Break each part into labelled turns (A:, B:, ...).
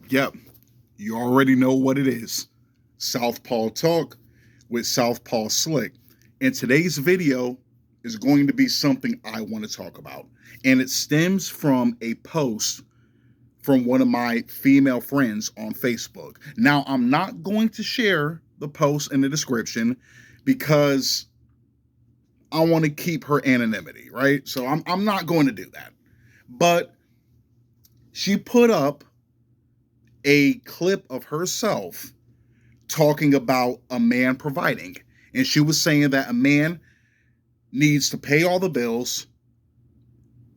A: Yep. You already know what it is. Southpaw Talk with Southpaw Slick. And today's video is going to be something I want to talk about. And it stems from a post from one of my female friends on Facebook. Now, I'm not going to share the post in the description because I want to keep her anonymity, right? So I'm not going to do that. But she put up a clip of herself talking about a man providing. And she was saying that a man needs to pay all the bills,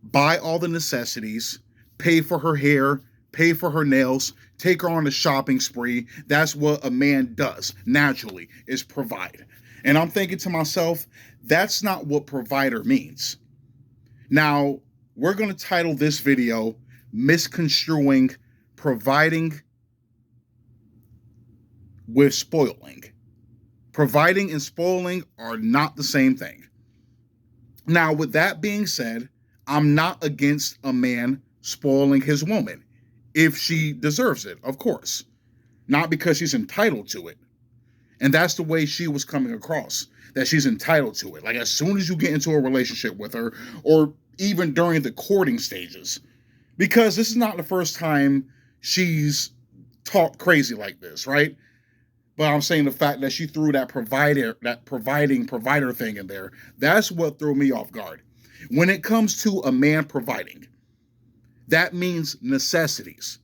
A: buy all the necessities, pay for her hair, pay for her nails, take her on a shopping spree. That's what a man does naturally, is provide. And I'm thinking to myself, that's not what provider means. Now, we're going to title this video, Misconstruing Providing with Spoiling. Providing and spoiling are not the same thing. Now, with that being said, I'm not against a man spoiling his woman if she deserves it, of course. Not because she's entitled to it. And that's the way she was coming across, that she's entitled to it. Like, as soon as you get into a relationship with her, or even during the courting stages. Because this is not the first time she's talked crazy like this, right? But I'm saying the fact that she threw that provider thing in there, that's what threw me off guard. When it comes to a man providing, that means necessities.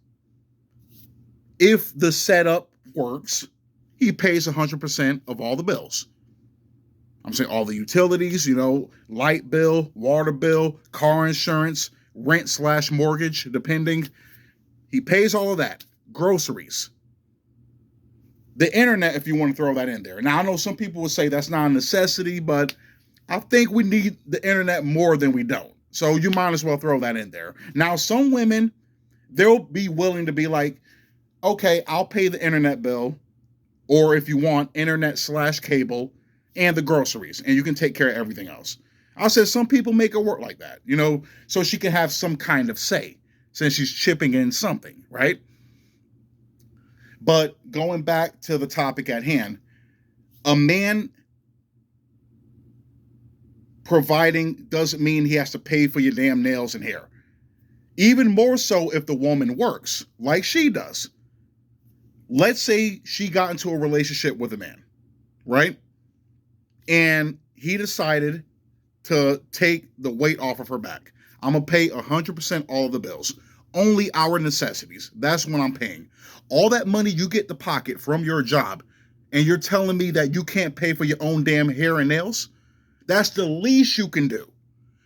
A: If the setup works, he pays 100% of all the bills. I'm saying all the utilities, light bill, water bill, car insurance, rent/mortgage, depending. He pays all of that. Groceries. The internet, if you want to throw that in there. Now, I know some people would say that's not a necessity, but I think we need the internet more than we don't. So you might as well throw that in there. Now, some women, they'll be willing to be like, okay, I'll pay the internet bill, or if you want, internet/cable, and the groceries, and you can take care of everything else. I said some people make it work like that, so she can have some kind of say, since she's chipping in something, right? But going back to the topic at hand, a man providing doesn't mean he has to pay for your damn nails and hair. Even more so if the woman works, like she does. Let's say she got into a relationship with a man, right? And he decided to take the weight off of her back. I'm going to pay 100% all of the bills. Only our necessities. That's what I'm paying. All that money you get to pocket from your job, and you're telling me that you can't pay for your own damn hair and nails? That's the least you can do.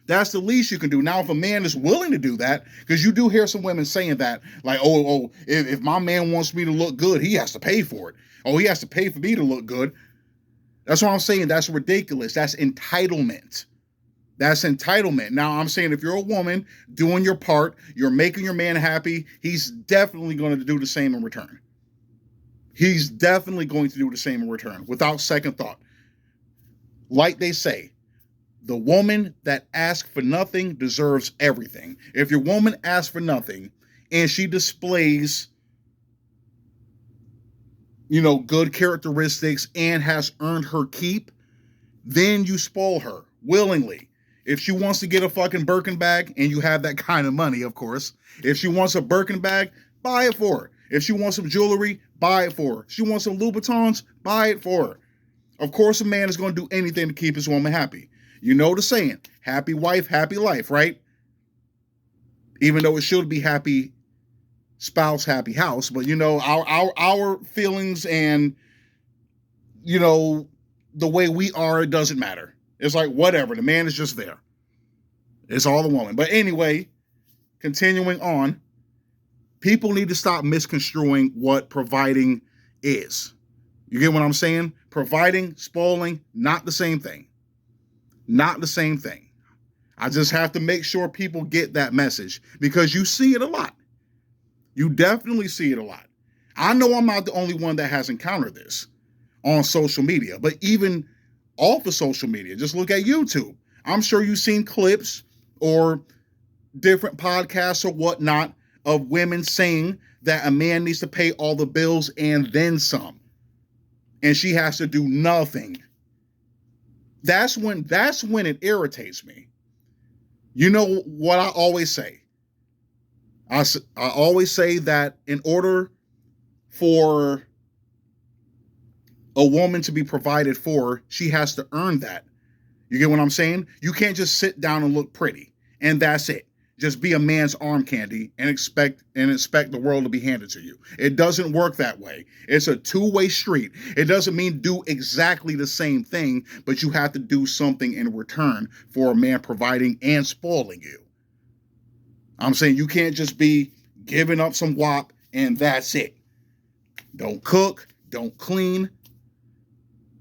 A: That's the least you can do. Now, if a man is willing to do that, because you do hear some women saying that, like, if my man wants me to look good, he has to pay for it. Oh, he has to pay for me to look good. That's what I'm saying. That's ridiculous. That's entitlement. That's entitlement. Now, I'm saying if you're a woman doing your part, you're making your man happy, he's definitely going to do the same in return. He's definitely going to do the same in return without second thought. Like they say, the woman that asks for nothing deserves everything. If your woman asks for nothing and she displays, good characteristics and has earned her keep, then you spoil her willingly. If she wants to get a fucking Birkin bag, and you have that kind of money, of course. If she wants a Birkin bag, buy it for her. If she wants some jewelry, buy it for her. If she wants some Louboutins, buy it for her. Of course, a man is going to do anything to keep his woman happy. You know the saying, happy wife, happy life, right? Even though it should be happy spouse, happy house. But, our feelings and, the way we are, it doesn't matter. It's like, whatever. The man is just there. It's all the woman. But anyway, continuing on, people need to stop misconstruing what providing is. You get what I'm saying? Providing, spoiling, not the same thing. Not the same thing. I just have to make sure people get that message because you see it a lot. You definitely see it a lot. I know I'm not the only one that has encountered this on social media, but even off of social media, just look at YouTube. I'm sure you've seen clips or different podcasts or whatnot of women saying that a man needs to pay all the bills and then some, and she has to do nothing. That's when it irritates me. You know what I always say? I always say that in order for a woman to be provided for, she has to earn that. You get what I'm saying? You can't just sit down and look pretty and that's it. Just be a man's arm candy and expect the world to be handed to you. It doesn't work that way. It's a two-way street. It doesn't mean do exactly the same thing, but you have to do something in return for a man providing and spoiling you. I'm saying you can't just be giving up some wop and that's it. Don't cook, don't clean,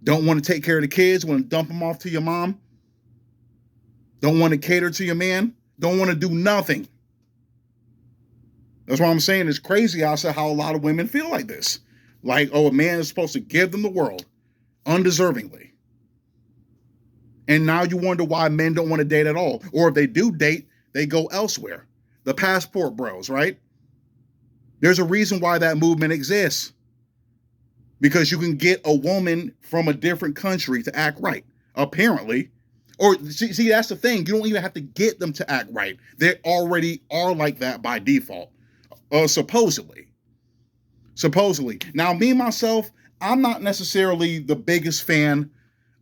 A: don't want to take care of the kids, want to dump them off to your mom, don't want to cater to your man, don't want to do nothing. That's what I'm saying. It's crazy also how a lot of women feel like this. Like, oh, a man is supposed to give them the world undeservingly. And now you wonder why men don't want to date at all. Or if they do date, they go elsewhere. The passport bros, right? There's a reason why that movement exists. Because you can get a woman from a different country to act right, apparently. Or see, that's the thing. You don't even have to get them to act right. They already are like that by default. Supposedly. Now, me, myself, I'm not necessarily the biggest fan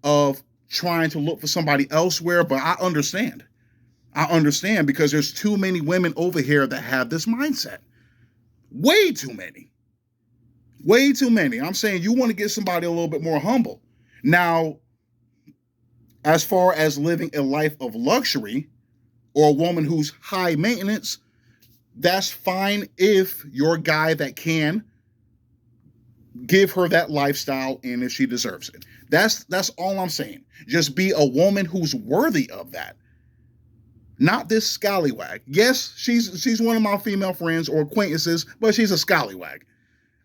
A: of trying to look for somebody elsewhere, but I understand. I understand because there's too many women over here that have this mindset. Way too many. Way too many. I'm saying you want to get somebody a little bit more humble. Now, as far as living a life of luxury or a woman who's high maintenance, that's fine if you're a guy that can give her that lifestyle and if she deserves it. That's all I'm saying. Just be a woman who's worthy of that. Not this scallywag. Yes, she's one of my female friends or acquaintances, but she's a scallywag.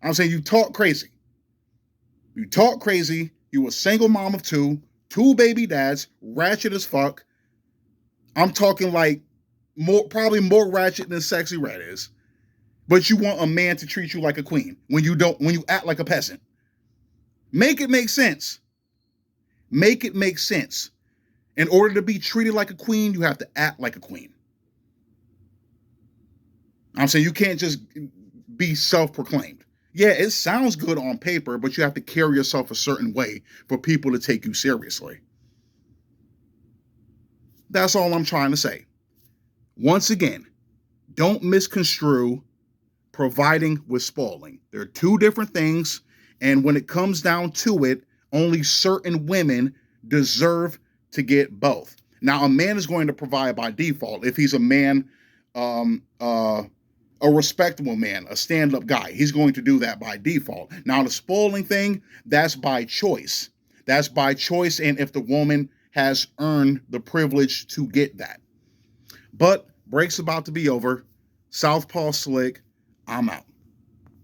A: I'm saying you talk crazy. You talk crazy. You a single mom of two baby dads, ratchet as fuck. I'm talking like probably more ratchet than Sexy Red is. But you want a man to treat you like a queen when you act like a peasant. Make it make sense. Make it make sense. In order to be treated like a queen, you have to act like a queen. I'm saying you can't just be self-proclaimed. Yeah, it sounds good on paper, but you have to carry yourself a certain way for people to take you seriously. That's all I'm trying to say. Once again, don't misconstrue providing with spoiling. They're two different things, and when it comes down to it, only certain women deserve to get both. Now, a man is going to provide by default if he's a man, a respectable man, a stand-up guy. He's going to do that by default. Now, the spoiling thing, that's by choice. That's by choice, and if the woman has earned the privilege to get that. But break's about to be over. Southpaw Slick, I'm out.